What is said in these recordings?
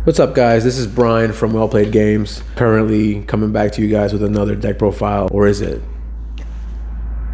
What's up, guys? This is Brian from Well Played Games. Currently coming back to you guys with another deck profile, or is it?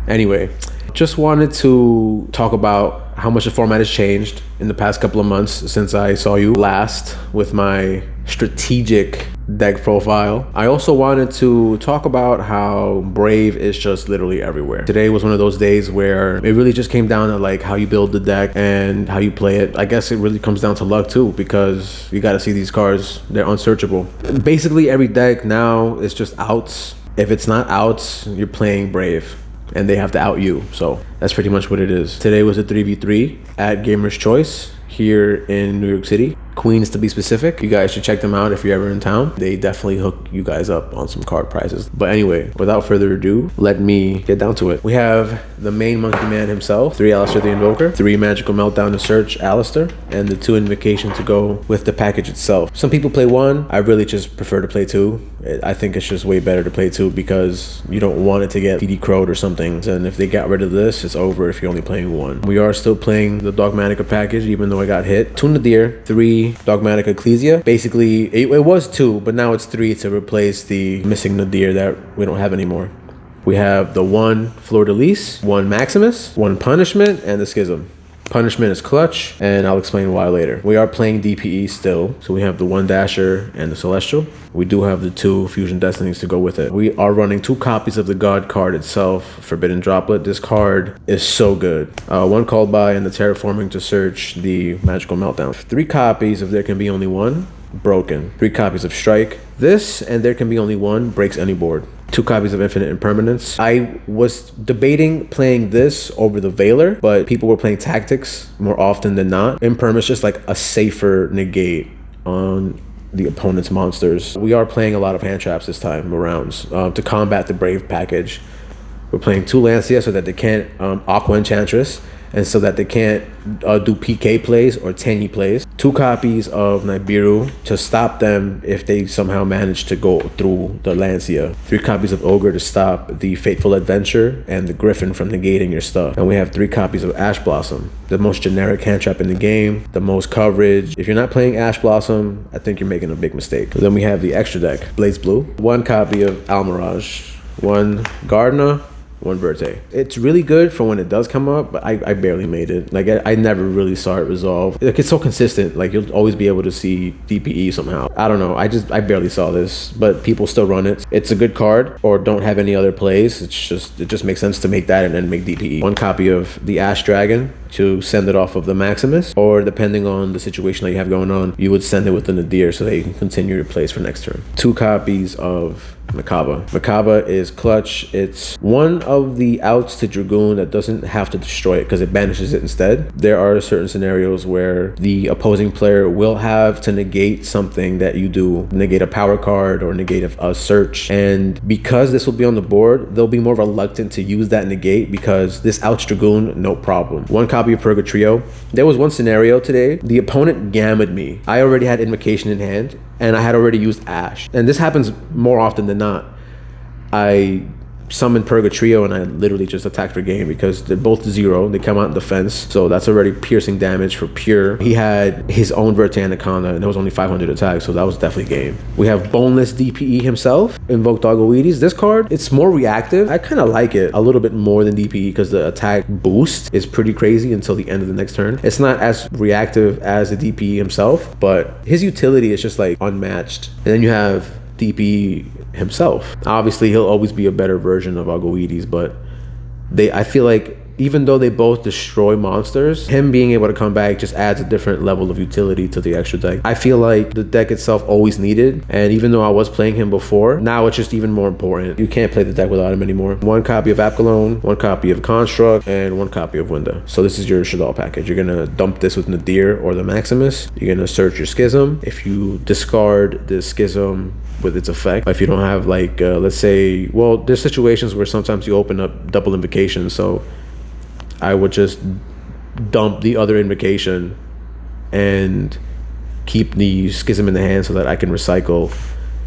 Anyway, just wanted to talk about how much the format has changed in the past couple of months since I saw you last with my strategic deck profile. I also wanted to talk about how Brave is just literally everywhere. Today was one of those days where it really just came down to like how you build the deck and how you play it. I guess it really comes down to luck too, because you got to see these cards, they're unsearchable. Basically every deck now is just outs. If it's not outs, you're playing Brave and they have to out you. So that's pretty much what it is. Today was a 3v3 at Gamer's Choice here in New York City, Queens to be specific. You guys should check them out if you're ever in town. They definitely hook you guys up on some card prizes. But anyway, without further ado, let me get down to it. We have the main monkey man himself, 3 Alistair the Invoker, 3 Magical Meltdown to search Alistair, and the 2 Invocation to go with the package itself. Some people play 1. I really just prefer to play 2. I think it's just way better to play 2 because you don't want it to get PD crowed or something. And if they got rid of this, it's over if you're only playing 1. We are still playing the Dogmatika package, even though I got hit. 2 Nadir, 3 Dogmatika Ecclesia. Basically, it was 2, but now it's 3 to replace the missing Nadir that we don't have anymore. We have the 1 Fleur de Lis, 1 Maximus, 1 Punishment, and the Schism. Punishment is clutch, and I'll explain why later. We are playing DPE still, so we have the 1 Dasher and the Celestial. We do have the 2 Fusion Destinies to go with it. We are running 2 copies of the God card itself, Forbidden Droplet. This card is so good. 1 Called By and the Terraforming to search the Magical Meltdown. 3 copies of There Can Be Only One, broken. 3 copies of Strike. This and There Can Be Only One breaks any board. 2 copies of Infinite Impermanence. I was debating playing this over the Veiler, but people were playing Tactics more often than not. Impermanence just like a safer negate on the opponent's monsters. We are playing a lot of hand traps this time around to combat the Brave package. We're playing 2 Lancia so that they can't Aqua Enchantress, and so that they can't do PK plays or Tenyi plays. 2 copies of Nibiru to stop them if they somehow manage to go through the Lancia. 3 copies of Ogre to stop the Fateful Adventure and the Griffin from negating your stuff. And we have 3 copies of Ash Blossom, the most generic hand trap in the game, the most coverage. If you're not playing Ash Blossom, I think you're making a big mistake. Then we have the extra deck, Blaze Blue, 1 copy of Almirage, 1 Gardener, 1 Verte. It's really good for when it does come up, but I barely made it. Like I never really saw it resolve. Like it's so consistent. Like you'll always be able to see DPE somehow. I don't know. I barely saw this, but people still run it. It's a good card, or don't have any other plays. It just makes sense to make that and then make DPE. 1 copy of the Ash Dragon to send it off of the Maximus, or depending on the situation that you have going on, you would send it with the Nadir so that you can continue your plays for next turn. 2 copies of Macabre. Macabre is clutch. It's one of the outs to Dragoon that doesn't have to destroy it because it banishes it instead. There are certain scenarios where the opposing player will have to negate something that you do, negate a power card or negate a search, and because this will be on the board, they'll be more reluctant to use that negate because this outs Dragoon, no problem. 1 copy of Purgatrio. There was one scenario today, the opponent gammed me. I already had Invocation in hand and I had already used Ash, and this happens more often than not. I summoned Purgatrio and I literally just attacked for game because they're both 0. They come out in defense, so that's already piercing damage for pure. He had his own Verte Anaconda and it was only 500 attack, so that was definitely game. We have Boneless DPE himself, Invoked Dogmatika. This card, it's more reactive. I kind of like it a little bit more than DPE because the attack boost is pretty crazy until the end of the next turn. It's not as reactive as the DPE himself, but his utility is just like unmatched. And then you have DPE himself. Obviously, he'll always be a better version of Agoides, but I feel like even though they both destroy monsters, him being able to come back just adds a different level of utility to the extra deck. I feel like the deck itself always needed, and even though I was playing him before, now it's just even more important. You can't play the deck without him anymore. 1 copy of Apkalone, 1 copy of Construct, and 1 copy of Winda. So this is your Shaddoll package. You're gonna dump this with Nadir or the Maximus. You're gonna search your Schism. If you discard the Schism with its effect, if you don't have like let's say, well, there's situations where sometimes you open up double invocation, so I would just dump the other invocation and keep the Schism in the hand so that I can recycle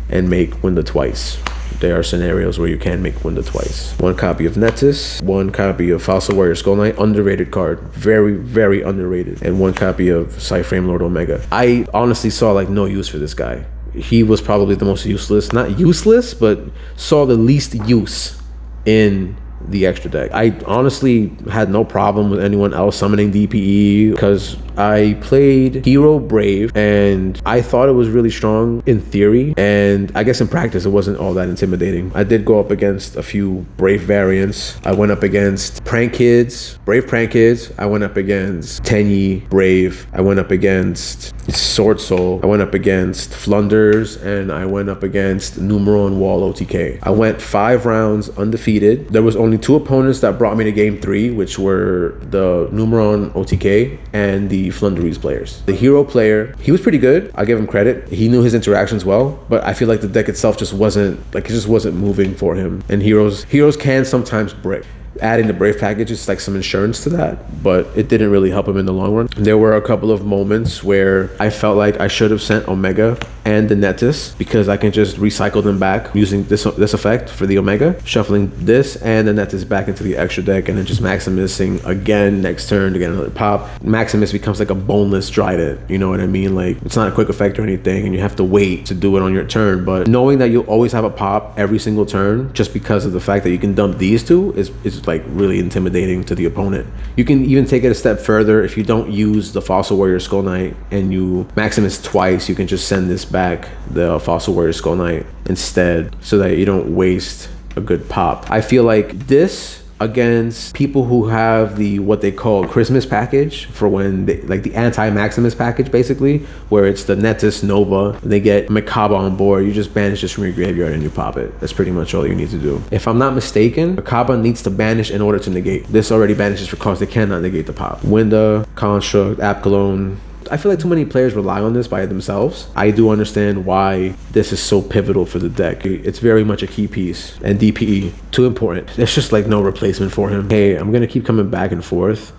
and make Winda twice. there are scenarios where you can make Winda twice. One copy of Netis, one copy of Fossil Warrior Skull Knight, underrated card, very, very underrated, and one copy of Cyframe Lord Omega. I honestly saw like no use for this guy. He was probably the most useless, not useless, but saw the least use in the extra deck. I honestly had no problem with anyone else summoning DPE because I played Hero Brave and I thought it was really strong in theory, and I guess in practice it wasn't all that intimidating. I did go up against a few Brave variants. I went up against Prank Kids, Brave Prank Kids. I went up against Tenyi Brave. I went up against Sword Soul. I went up against Flunders, and I went up against Numeron Wall OTK. I went 5 rounds undefeated. There was only 2 opponents that brought me to game 3, which were the Numeron OTK and the Flunderies players. The hero player, he was pretty good. I'll give him credit. He knew his interactions well, but I feel like the deck itself just wasn't, like, it just wasn't moving for him. And heroes can sometimes brick. Adding the Brave package is like some insurance to that, but it didn't really help him in the long run. There were a couple of moments where I felt like I should have sent Omega and the Netis because I can just recycle them back using this effect for the Omega, shuffling this and the Netis back into the extra deck, and then just Maximusing again next turn to get another pop. Maximus becomes like a boneless Trident, you know what I mean? Like, it's not a quick effect or anything, and you have to wait to do it on your turn, but knowing that you'll always have a pop every single turn just because of the fact that you can dump these two is like really intimidating to the opponent. You can even take it a step further. If you don't use the Fossil Warrior Skull Knight and you Maximus twice, you can just send this back, the Fossil Warrior Skull Knight, instead, so that you don't waste a good pop. I feel like this against people who have the what they call Christmas package, for when they, like the anti-Maximus package basically, where it's the Netis Nova, they get Makaba on board, you just banish this from your graveyard and you pop it. That's pretty much all you need to do. If I'm not mistaken, Makaba needs to banish in order to negate. This already banishes for cards they cannot negate the pop. Winda, Construct, Apkalone. I feel like too many players rely on this by themselves. I do understand why this is so pivotal for the deck. It's very much a key piece, and DPE, too important. There's just like no replacement for him. Hey, I'm gonna keep coming back and forth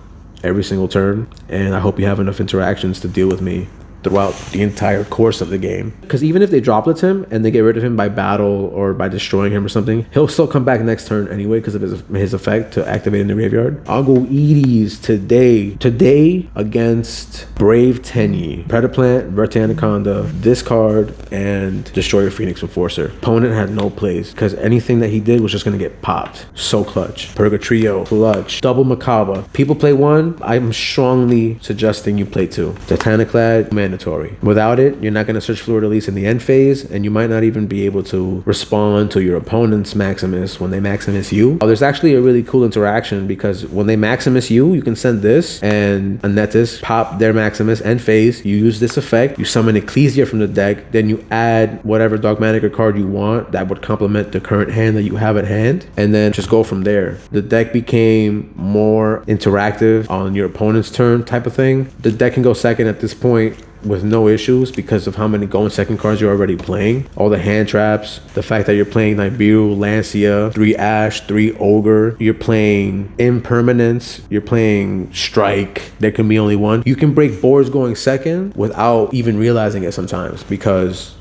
every single turn, and I hope you have enough interactions to deal with me throughout the entire course of the game. Because even if they droplets him and they get rid of him by battle or by destroying him or something, he'll still come back next turn anyway because of his effect to activate in the graveyard. I'll go Edie's today against Brave Tenyi, Predaplant, Verte Anaconda, this card, and Destroyer Phoenix Enforcer. Opponent had no plays because anything that he did was just gonna get popped. So clutch. Purgatrio, clutch. Double Makaba. People play 1. I'm strongly suggesting you play 2. Titaniclad, mandatory. Without it, you're not going to search Fluid Release in the end phase, and you might not even be able to respond to your opponent's Maximus when they Maximus you. There's actually a really cool interaction because when they Maximus you can send this and a Netis, pop their Maximus end phase, you use this effect, you summon Ecclesia from the deck, then you add whatever Dogmatika card you want that would complement the current hand that you have at hand, and then just go from there. The deck became more interactive on your opponent's turn type of thing. The deck can go second at this point with no issues because of how many going second cards you're already playing. All the hand traps, the fact that you're playing Nibiru, Lancia, 3 Ash, 3 Ogre, you're playing Impermanence, you're playing Strike, there can be only one. You can break boards going second without even realizing it sometimes because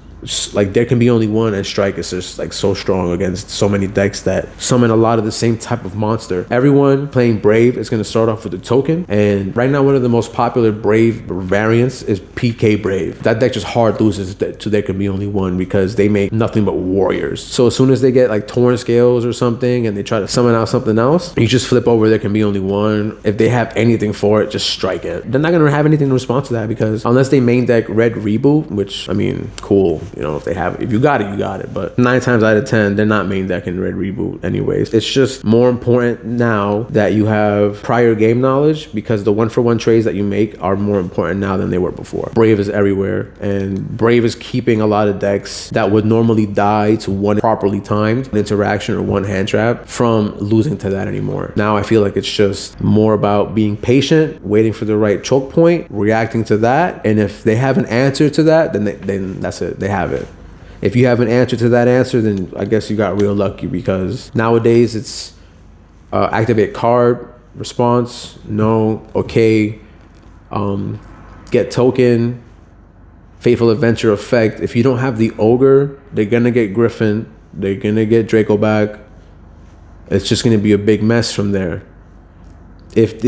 like there can be only one, and Strike is just like so strong against so many decks that summon a lot of the same type of monster. Everyone playing Brave is going to start off with a token, and right now one of the most popular Brave variants is PK Brave. That deck just hard loses to there can be only one because they make nothing but warriors. So as soon as they get like Torn Scales or something and they try to summon out something else, you just flip over there can be only one. If they have anything for it, just strike it. They're not going to have anything in response to that because unless they main deck Red Reboot, which I mean, cool. You know, if they have it, if you got it, you got it. But 9 times out of 10, they're not main decking Red Reboot anyways. It's just more important now that you have prior game knowledge because the 1-for-1 trades that you make are more important now than they were before. Brave is everywhere, and Brave is keeping a lot of decks that would normally die to one properly timed interaction or one hand trap from losing to that anymore. Now I feel like it's just more about being patient, waiting for the right choke point, reacting to that, and if they have an answer to that, then that's it. They have it. If you have an answer to that answer, then I guess you got real lucky because nowadays it's activate card, response, no, okay, get token, Fateful Adventure effect. If you don't have the Ogre, they're gonna get Griffin, They're gonna get Draco back. It's just gonna be a big mess from there. If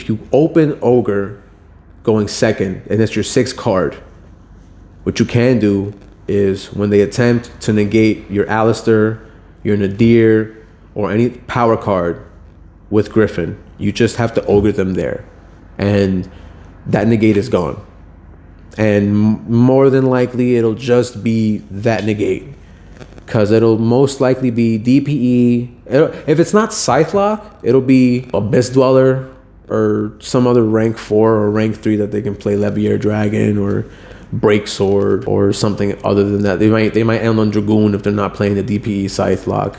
you open Ogre going second and it's your 6th card, what you can do is when they attempt to negate your Alistair, your Nadir, or any power card with Griffin, you just have to Ogre them there, and that negate is gone. And more than likely, it'll just be that negate, because it'll most likely be DPE. If it's not Scythe Lock, it'll be Abyss Dweller or some other rank 4 or rank 3 that they can play Levier Dragon or Break Sword or something other than that. They might end on Dragoon if they're not playing the DPE Scythe Lock.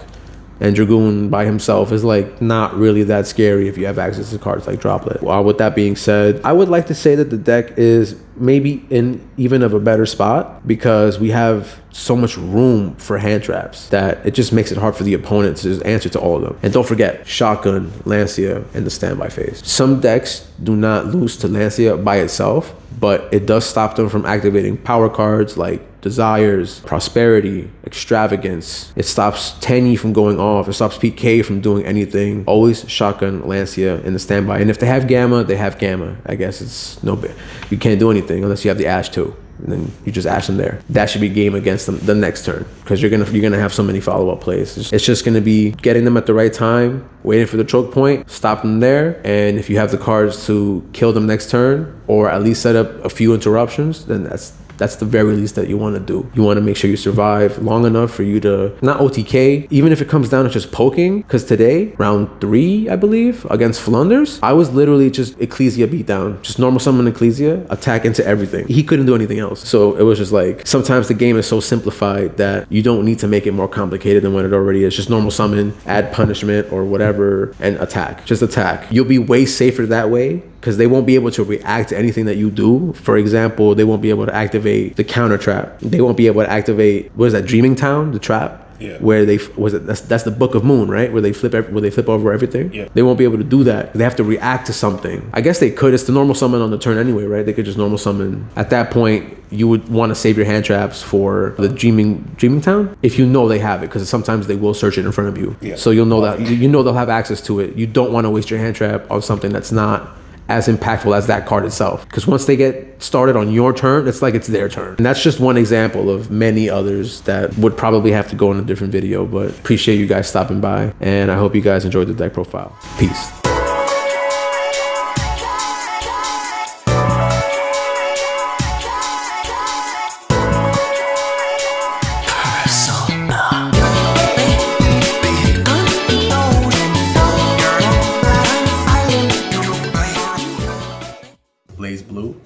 And Dragoon by himself is like not really that scary if you have access to cards like Droplet. Well, with that being said, I would like to say that the deck is maybe in even of a better spot, because we have so much room for hand traps that it just makes it hard for the opponent to just answer to all of them. And don't forget Shotgun, Lancia, and the standby phase. Some decks do not lose to Lancia by itself, but it does stop them from activating power cards like Desires, Prosperity, Extravagance. It stops Tenyi from going off. It stops PK from doing anything. Always Shotgun, Lancia, and the standby. And if they have Gamma, they have Gamma. I guess it's no big. You can't do anything unless you have the Ash too. And then you just Ash them there. That should be game against them the next turn, because you're gonna have so many follow-up plays. It's just gonna be getting them at the right time, waiting for the choke point, stop them there, and if you have the cards to kill them next turn, or at least set up a few interruptions, then that's the very least that you want to do. You want to make sure you survive long enough for you to not OTK, even if it comes down to just poking. Because today, round 3, I believe, against Flunders, I was literally just Ecclesia beatdown, just normal summon Ecclesia, attack into everything. He couldn't do anything else. So it was just like, sometimes the game is so simplified that you don't need to make it more complicated than what it already is. Just normal summon, add punishment or whatever, and attack. Just attack. You'll be way safer that way, because they won't be able to react to anything that you do. For example, they won't be able to activate the counter trap. They won't be able to activate, what is that, Dreaming Town, the trap? Yeah. Where that's the Book of Moon, right? Where they flip over everything. Yeah. They won't be able to do that. They have to react to something. I guess they could. It's the normal summon on the turn anyway, right? They could just normal summon. At that point, you would want to save your hand traps for the Dreaming Town if you know they have it, because sometimes they will search it in front of you. Yeah. So you'll know that you know they'll have access to it. You don't want to waste your hand trap on something that's not as impactful as that card itself, because once they get started on your turn, it's like it's their turn. And that's just one example of many others that would probably have to go in a different video. But appreciate you guys stopping by, and I hope you guys enjoyed the deck profile. Peace.